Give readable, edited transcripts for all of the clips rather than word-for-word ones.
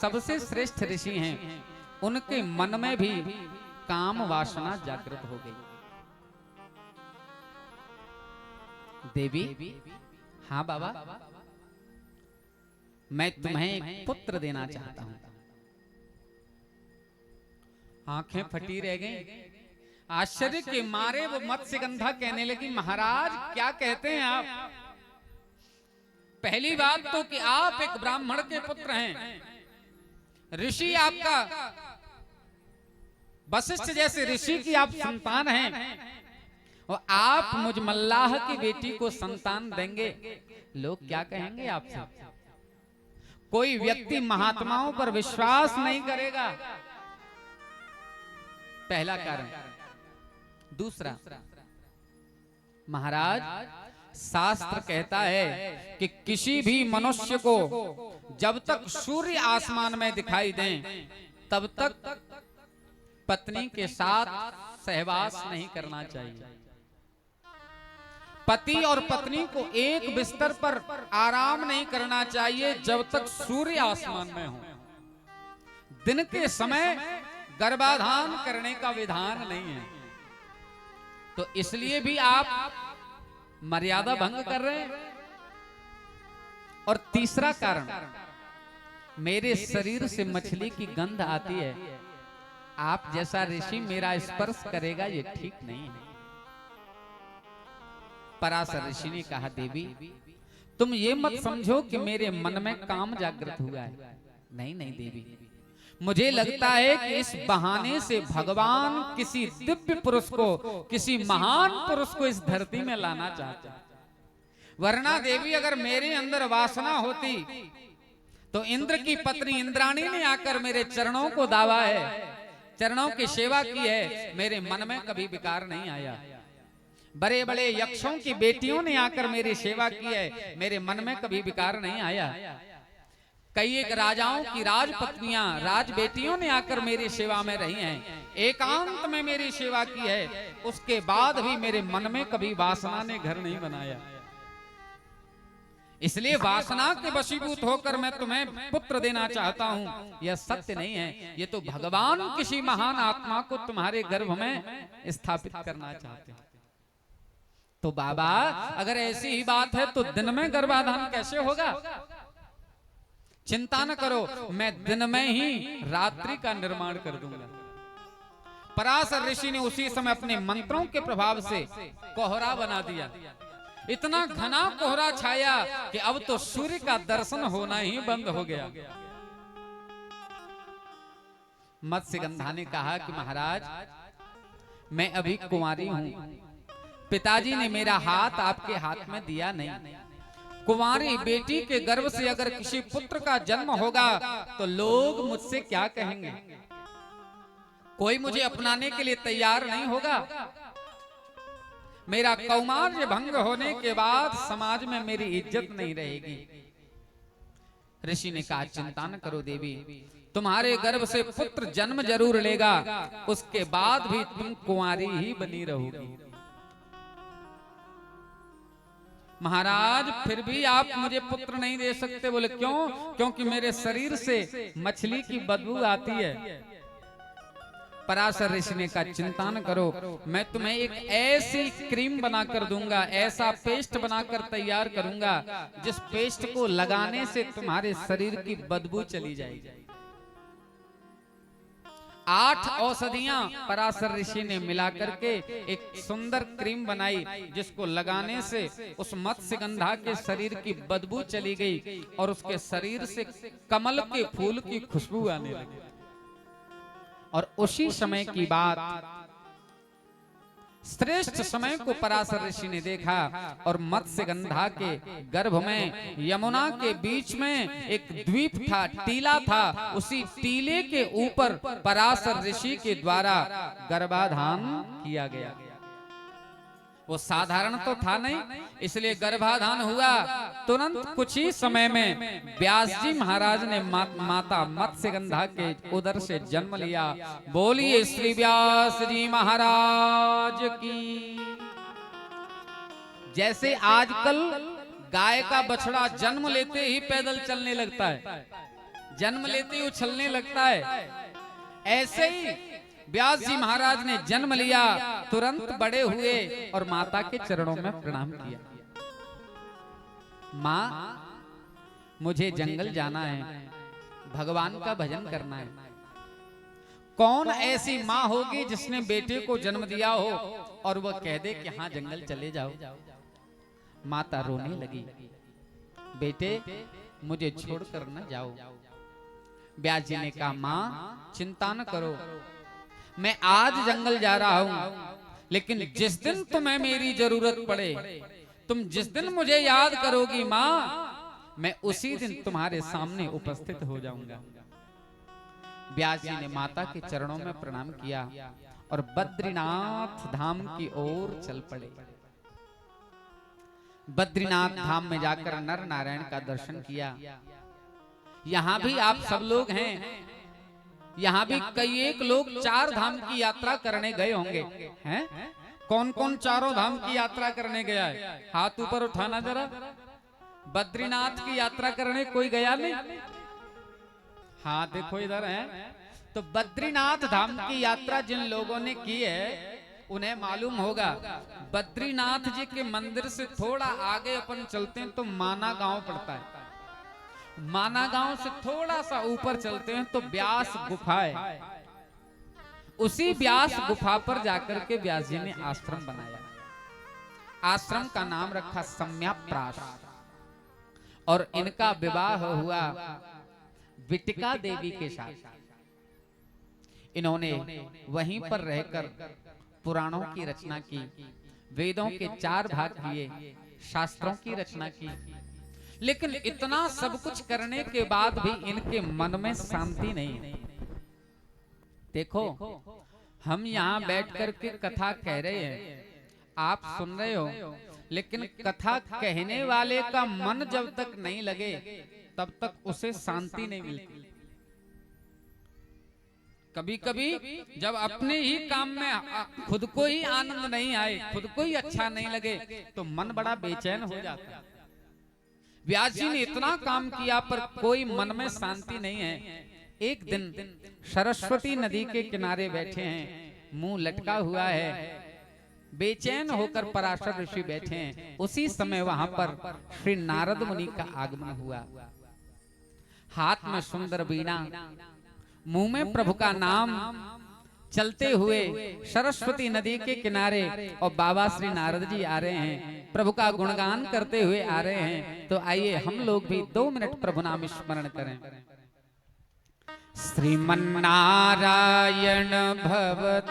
सबसे श्रेष्ठ ऋषि हैं, उनके मन में भी काम वासना जागृत हो गई। देवी, हाँ बाबा, मैं तुम्हें एक पुत्र देना चाहता हूं। आंखें फटी रह गईं। आश्चर्य के मारे वो मत्स्यगंधा कहने लगी, महाराज क्या कहते हैं आप? पहली बात तो कि आप एक ब्राह्मण के पुत्र हैं, ऋषि आपका वशिष्ठ जैसे ऋषि की आप संतान हैं, और आप मुझ मल्लाह की बेटी को संतान देंगे, लोग क्या कहेंगे आपसे? कोई व्यक्ति महात्माओं पर विश्वास नहीं करेगा, पहला कारण। दूसरा, महाराज शास्त्र कहता है कि किसी भी मनुष्य को जब तक सूर्य आसमान में दिखाई दें तब तक पत्नी के साथ सहवास नहीं करना चाहिए। पति और पत्नी को एक बिस्तर पर आराम नहीं करना चाहिए जब तक सूर्य आसमान में हो। दिन के समय गर्भाधान करने का विधान नहीं है, तो इसलिए भी आप मर्यादा भंग कर रहे हैं। और तीसरा कारण, मेरे शरीर से मछली की गंध आती है, आप जैसा ऋषि मेरा स्पर्श करेगा ये ठीक नहीं है। पराशर ऋषि ने कहा, देवी तुम ये मत समझो कि मेरे मन में काम जागृत हुआ है। नहीं नहीं देवी, मुझे लगता है कि इस बहाने से भगवान किसी दिव्य पुरुष को, किसी महान पुरुष को इस धरती में लाना चाहते हैं। वरना देवी अगर मेरे अंदर वासना होती तो इंद्र की पत्नी इंद्राणी ने आकर मेरे चरणों को दावा है, चरणों की सेवा की है, मेरे मन में कभी विकार नहीं आया। बड़े बड़े यक्षों की बेटियों ने आकर मेरी सेवा की है, मेरे मन में कभी विकार नहीं आया। कई एक राजाओं की राजपत्नियां, राज बेटियों ने आकर मेरी सेवा में रही हैं, एकांत में मेरी सेवा की है, उसके बाद भी मेरे मन में कभी वासना ने घर नहीं बनाया। इसलिए वासना के वशीभूत होकर मैं तुम्हें पुत्र देना चाहता हूं, यह सत्य नहीं है। ये तो भगवान किसी महान आत्मा को तुम्हारे गर्भ में स्थापित करना चाहते हैं। तो बाबा अगर ऐसी ही बात है तो दिन में गर्भाधान कैसे होगा? चिंता न करो, मैं दिन में ही रात्रि का निर्माण कर दूंगा। पराशर ऋषि ने उसी समय अपने मंत्रों के प्रभाव से कोहरा बना दिया। इतना घना कोहरा छाया कि अब तो सूर्य का दर्शन होना ही बंद हो गया। मत्स्यगंधा ने कहा कि महाराज मैं अभी कुंवारी हूं, पिताजी ने मेरा हाथ आपके हाथ में दिया नहीं। कुंवारी बेटी के गर्भ से अगर किसी पुत्र का जन्म होगा तो लोग मुझसे क्या कहेंगे? कोई मुझे अपनाने के लिए तैयार नहीं होगा। मेरा कौमार्य भंग होने के बाद समाज में मेरी इज्जत नहीं रहेगी। ऋषि ने कहा, चिंता न करो देवी, तुम्हारे गर्भ से पुत्र जन्म जरूर लेगा, उसके बाद भी तुम कुंवारी ही बनी रहोगी। महाराज फिर भी आप मुझे पुत्र नहीं दे सकते। बोले क्यों? क्योंकि मेरे शरीर से मछली की बदबू आती है। पराशर ऋषि ने कहा, चिंता न करो, मैं तुम्हें एक ऐसी क्रीम बनाकर दूंगा, ऐसा पेस्ट बनाकर तैयार करूंगा जिस पेस्ट को लगाने से तुम्हारे शरीर की बदबू चली जाएगी। 8 औषधियां पराशर ऋषि ने मिलाकर के एक सुंदर क्रीम बनाई, जिसको लगाने से उस मत्स्यगंधा के शरीर की बदबू चली गई और उसके शरीर से कमल के फूल की खुशबू आने लगी। और उसी समय की बात, श्रेष्ठ समय को पराशर ऋषि ने देखा और मत्स्यगंधा के गर्भ में यमुना के बीच में एक द्वीप था, टीला था। उसी टीले के ऊपर पराशर ऋषि के द्वारा गर्भाधान किया गया। वो साधारण तो था नहीं, इसलिए गर्भाधान हुआ। तुरंत कुछ ही समय में व्यास जी महाराज ने माता मत्स्यगंधा के उदर से जन्म लिया। बोलिए श्री व्यास जी महाराज की। जैसे आजकल गाय का बछड़ा जन्म लेते ही पैदल चलने लगता है, जन्म लेते ही उछलने लगता है। ऐसे ही व्यास जी महाराज ने जन्म लिया, तुरंत बड़े हुए और माता के चरणों में प्रणाम किया। माँ, मुझे जंगल जाना है, भगवान का भजन करना है। कौन ऐसी माँ होगी जिसने बेटे को जन्म दिया हो और वह कह दे कि हाँ जंगल चले जाओ। माता रोने लगी, बेटे मुझे छोड़कर न जाओ। व्यास जी ने कहा, माँ चिंता न करो, मैं आज जंगल जा रहा हूं, लेकिन जिस दिन तुम्हें मेरी जरूरत पड़े, तुम जिस दिन मुझे याद करोगी माँ, मैं उसी दिन तुम्हारे सामने उपस्थित हो जाऊंगा। व्यास जी ने माता के चरणों में प्रणाम किया और बद्रीनाथ धाम की ओर चल पड़े। बद्रीनाथ धाम में जाकर नर नारायण का दर्शन किया। यहाँ भी आप सब लोग हैं, यहाँ भी कई एक लोग 4 धाम की यात्रा करने गए होंगे, हैं? कौन कौन चारों धाम की यात्रा करने गया है? हाथ ऊपर उठाना जरा। बद्रीनाथ की यात्रा करने कोई गया नहीं? हाँ देखो इधर है। तो बद्रीनाथ धाम की यात्रा जिन लोगों ने की है उन्हें मालूम होगा, बद्रीनाथ जी के मंदिर से थोड़ा आगे अपन चलते हैं तो माना गांव पड़ता है। माना गांव से थोड़ा सा ऊपर चलते हैं तो व्यास गुफा है। उसी व्यास गुफा पर जाकर के व्यास जी ने आश्रम बनाया। आश्रम का नाम रखा सम्याप्राश और इनका विवाह हुआ विटिका देवी के साथ। इन्होंने वहीं पर रहकर पुराणों की रचना की, वेदों के 4 भाग किए, शास्त्रों की रचना की। लेकिन इतना सब कुछ करने के बाद भी इनके मन में शांति नहीं। देखो हम यहाँ बैठ कर के कथा कह रहे हैं, आप सुन रहे हो, लेकिन कथा कहने वाले का मन जब तक नहीं लगे तब तक उसे शांति नहीं मिलती। कभी कभी जब अपने ही काम में खुद को ही आनंद नहीं आए, खुद को ही अच्छा नहीं लगे, तो मन बड़ा बेचैन हो जाता है। व्यास जी ने इतना काम किया पर कोई मन में शांति नहीं है। एक दिन सरस्वती नदी के किनारे बैठे हैं, मुंह लटका हुआ है, बेचैन होकर पराशर ऋषि बैठे हैं। उसी समय वहां पर श्री नारद मुनि का आगमन हुआ। हाथ में सुंदर वीणा, मुंह में प्रभु का नाम, चलते हुए सरस्वती नदी के किनारे और बाबा श्री नारद जी आ रहे हैं, प्रभु का गुणगान करते हुए आ रहे हैं। तो आइए हम लोग भी 2 मिनट प्रभु नाम स्मरण करें। श्रीमन्नारायण भवतारायण,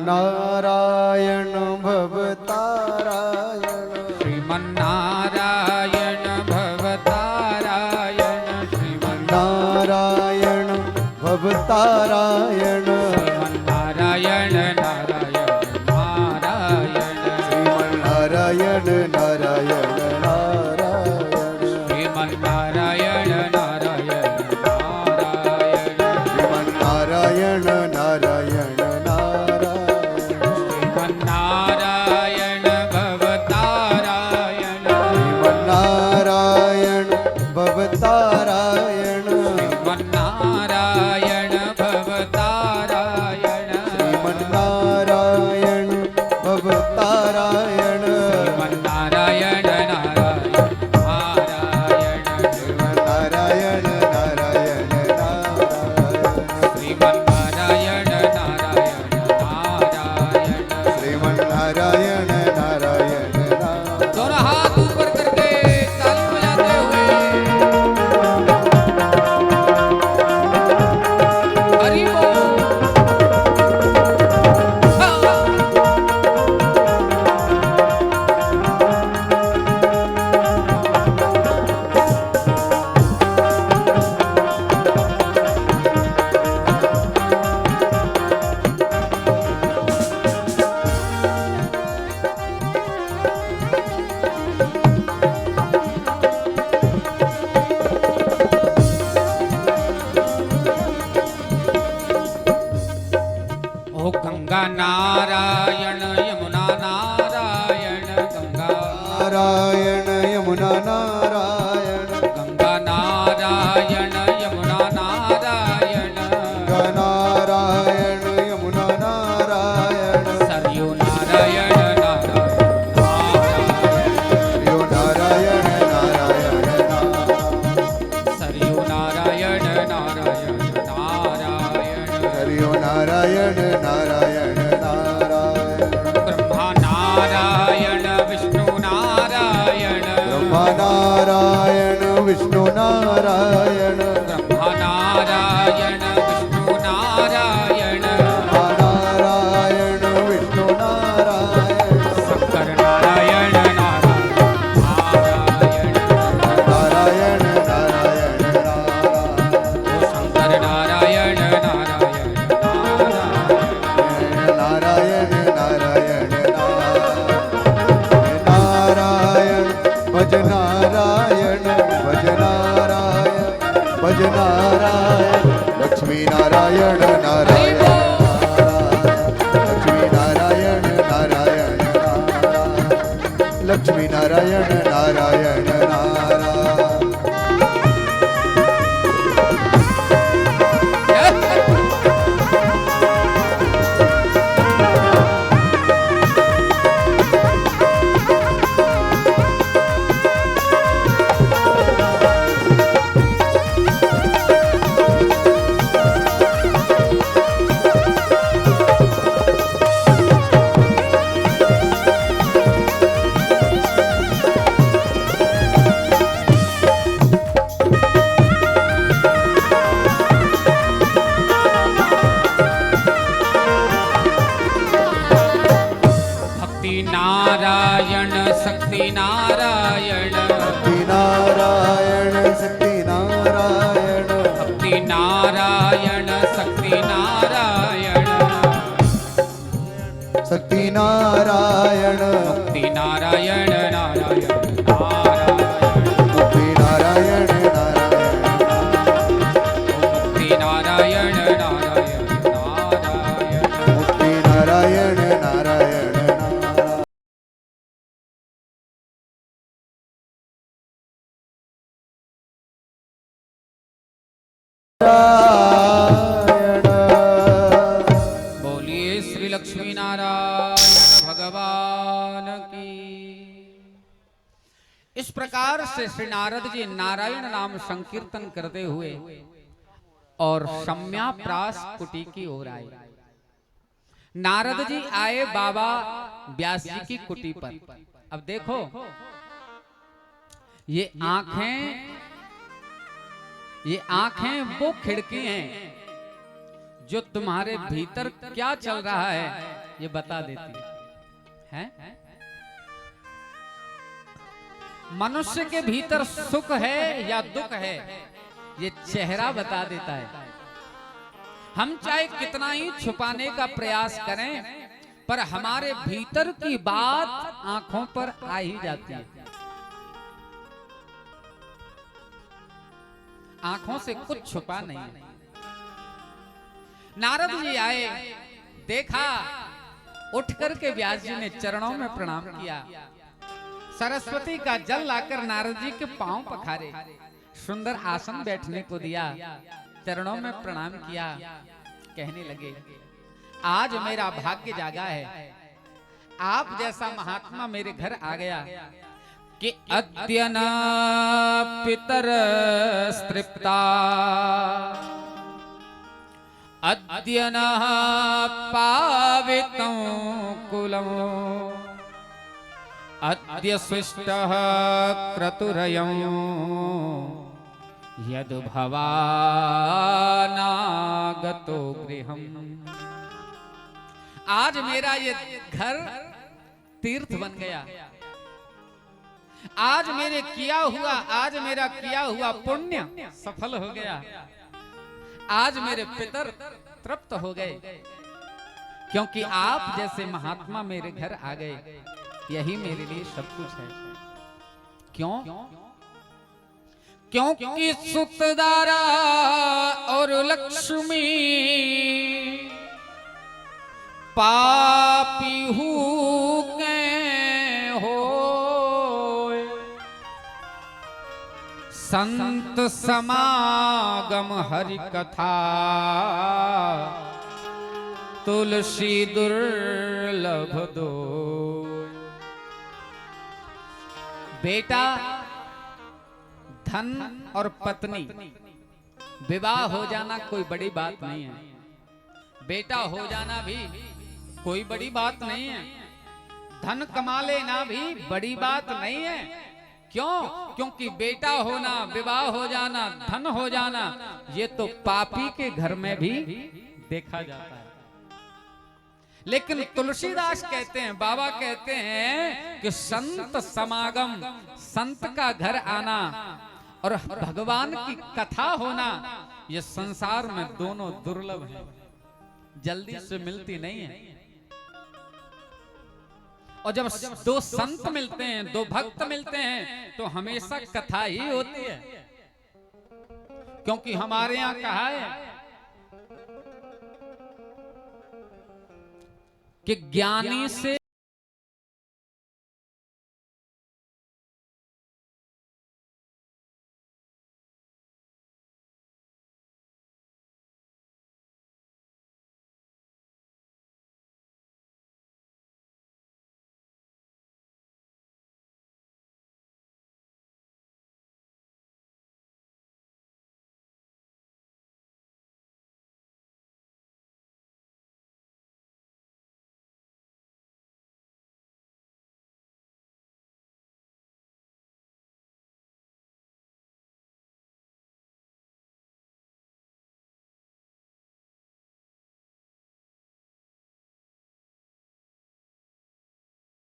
नारायण भवतारायण, श्रीमन्नारायण भवतारायण, श्रीमन्नारायण भवतारायण, श्रीमन्नारायण नारायण नारायण, श्रीमन्नारायण नारायण नारायण, श्रीमन्नारायण नारायण नारायण, श्रीमन्नारायण भवतारायण, श्रीमन्नारायण भवतारायण, श्रीमन्नारायण भवतारायण, श्रीमन्नारायण भवतारायण, श्रीमन्नारायण श्रीमन्नारायण नारायण नारायण, श्रीमन्नारायण नारायण नारायण, श्रीमन्नारायण नारायण नारायण। दोनों हाथ ऊपर करके ताली बजाते हुए हरि बोल। विष्णु नारायण ब्रह्मा नारायण विष्णु नारायण नारायण विष्णु नारायण शंकर नारायण नारायण नारायण नारायण शंकर नारायण नारायण नारायण नारायण नारायण भज नारायण भज नारायण भज नारायण लक्ष्मी नारायण नारायण लक्ष्मी नारायण नारायण लक्ष्मी नारायण नारायण नारायण नारायण शक्ति नारायण नारायण शक्ति नारायण भक्ति नारायण शक्ति नारायण शक्ति नारायण भक्ति नारायण नारायण मुक्ति नारायण नारायण भक्ति नारायण नारायण मुक्ति नारायण नारायण बोलिए श्री लक्ष्मी नारायण भगवान की। इस प्रकार से श्री नारद जी नारायण नाम संकीर्तन करते हुए और सम्याप्रास कुटी की ओर आए। नारद जी आए बाबा व्यास जी की कुटी पर। अब देखो ये आंखें वो खिड़की हैं जो तुम्हारे भीतर क्या चल रहा है ये बता देती है। मनुष्य के भीतर सुख है या दुख है ये चेहरा बता देता है। हम चाहे कितना ही छुपाने का प्रयास करें पर हमारे भीतर की बात आंखों पर आ ही जाती है। आंखों से कुछ छुपा नहीं है। नारद जी आए, देखा, उठ करके व्यास जी ने चरणों में प्रणाम किया। सरस्वती का जल लाकर नारद जी के पांव पखारे, सुंदर आसन बैठने को दिया, चरणों में प्रणाम किया। कहने लगे आज मेरा भाग्य जागा है, आप जैसा महात्मा मेरे घर आ गया कि अद्य न पितर स्तृप्ता अद्य न पावितं कुलम् अद्य सृष्टः क्रतुरयं यद्भवानागतो गृहम्। आज मेरा ये घर तीर्थ बन गया। आज मेरा किया हुआ पुण्य सफल हो गया। आज मेरे पितर तृप्त हो गए क्योंकि आप जैसे महात्मा मेरे घर आ गए। यही मेरे लिए सब कुछ है। क्यों? क्योंकि सुतदारा और लक्ष्मी पापी के हो, संत समागम हरि कथा तुलसी दुर्लभ दो। बेटा, धन और पत्नी विवाह हो जाना कोई बड़ी बात नहीं है। बेटा हो जाना भी कोई बड़ी बात नहीं है। धन कमा लेना भी बड़ी बात नहीं है। क्यों? क्योंकि बेटा होना, विवाह हो जाना, धन हो जाना, ये तो पापी के घर में भी देखा जाता है। लेकिन तुलसीदास कहते हैं, बाबा कहते हैं कि संत समागम, संत का घर आना और भगवान की कथा होना, ये संसार में दोनों दुर्लभ है, जल्दी से मिलती नहीं है। और जब दो संत मिलते हैं, दो भक्त मिलते हैं, तो हमेशा कथा ही होती है। क्योंकि हमारे यहां कहा है कि ज्ञानी से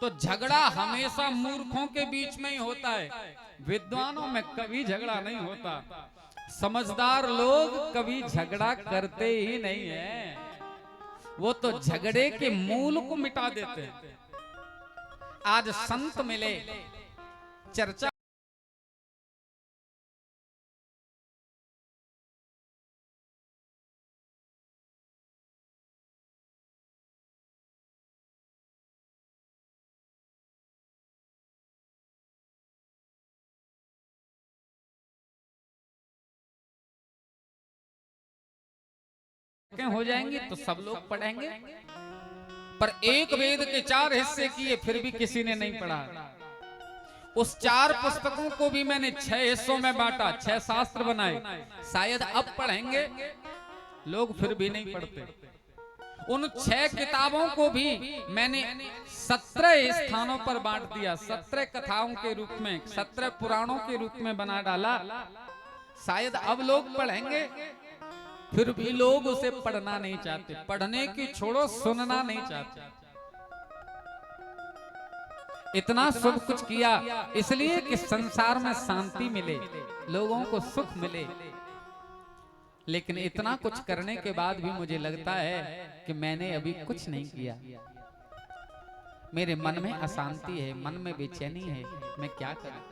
तो झगड़ा हमेशा मूर्खों के बीच में ही होता है, विद्वानों में कभी झगड़ा नहीं होता। समझदार लोग कभी झगड़ा करते ही नहीं है, वो तो झगड़े के मूल को मिटा देते हैं। आज संत मिले, चर्चा हो जाएंगी तो सब लोग पढ़ेंगे, पर एक वेद के 4 हिस्से किए फिर भी किसी ने नहीं पढ़ा। उस 4 पुस्तकों को भी मैंने 6 हिस्सों में बांटा, 6 शास्त्र बनाए, शायद अब पढ़ेंगे लोग, फिर भी नहीं पढ़ते। उन 6 किताबों को भी मैंने 17 स्थानों पर बांट दिया, 17 कथाओं के रूप में, 17 पुराणों के रूप में बना डाला। शायद अब लोग पढ़ेंगे, फिर भी लोग उसे पढ़ना नहीं चाहते, पढ़ने की छोड़ो सुनना नहीं चाहते। इतना सब कुछ किया इसलिए कि संसार में शांति मिले, लोगों को सुख मिले। लेकिन इतना कुछ करने के बाद भी मुझे लगता है कि मैंने अभी कुछ नहीं किया। मेरे मन में अशांति है, मन में बेचैनी है, मैं क्या करूं?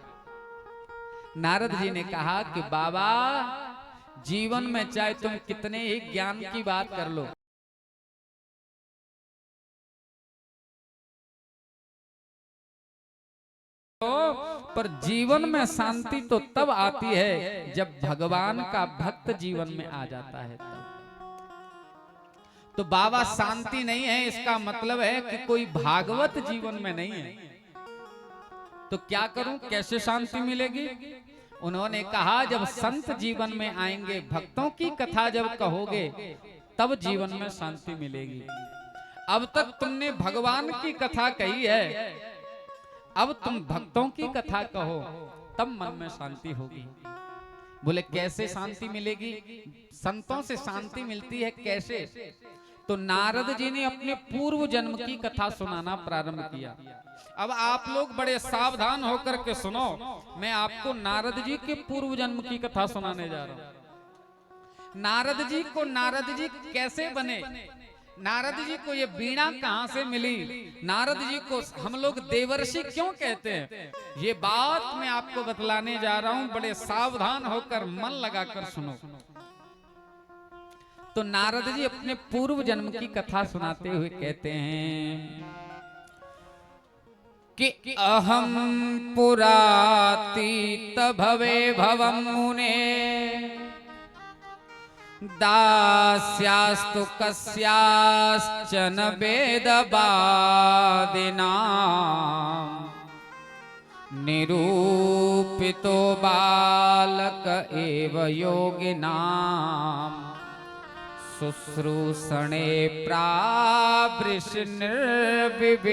नारद जी ने कहा कि बाबा, जीवन में चाहे तुम कितने ही ज्ञान की बात कर लो, पर जीवन में शांति तो तब आती है जब भगवान का भक्त जीवन में आ जाता है। तो बाबा शांति नहीं है, इसका मतलब है कि कोई भागवत जीवन में नहीं है। तो क्या करूं, कैसे शांति मिलेगी? उन्होंने कहा जब संत जीवन में आएंगे, भक्तों की कथा जब कहोगे, तब जीवन में शांति मिलेगी। अब तक तुमने भगवान की कथा कही है, अब तुम भक्तों की कथा कहो, तब मन में शांति होगी। बोले कैसे शांति मिलेगी? संतों से शांति मिलती है कैसे? तो नारद जी ने अपने पूर्व जन्म की कथा सुनाना प्रारंभ किया। अब आप लोग बड़े सावधान होकर के सुनो, मैं आपको नारद जी के पूर्व जन्म की कथा सुनाने जा रहा हूं। नारद जी को नारद जी कैसे बने, नारद जी को ये वीणा कहां से मिली, नारद जी को हम लोग देवर्षि क्यों कहते हैं, ये बात मैं आपको बतलाने जा रहा हूं। बड़े सावधान होकर मन लगाकर सुनो। तो नारद जी अपने पूर्व जन्म की कथा सुनाते हुए कहते हैं कि अहम पुरातीत भवे भवम मुने दास्यास्तु कस्याश्चन वेदवादिना निरूपितो बालक एव योगिनाम शुश्रूषणे प्रावृष निर्विवेक्षता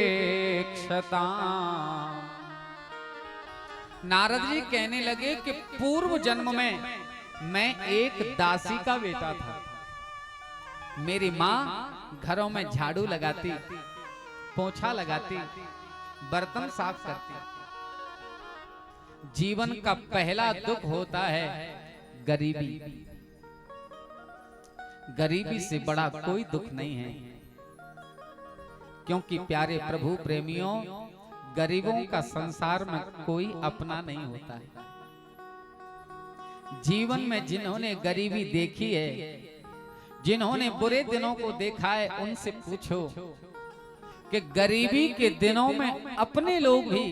नारद जी कहने लगे कि पूर्व जन्म में मैं एक दासी का बेटा था। मेरी माँ घरों में झाड़ू लगाती, पोछा लगाती, बर्तन साफ करती। जीवन का पहला दुख होता है गरीबी। गरीबी से बड़ा कोई दुख नहीं है, क्योंकि प्यारे प्रभु प्रेमियों, गरीबों का संसार में कोई अपना नहीं होता है। जीवन में जिन्होंने गरीबी देखी है, जिन्होंने बुरे दिनों को देखा है, उनसे पूछो कि गरीबी के दिनों में अपने लोग भी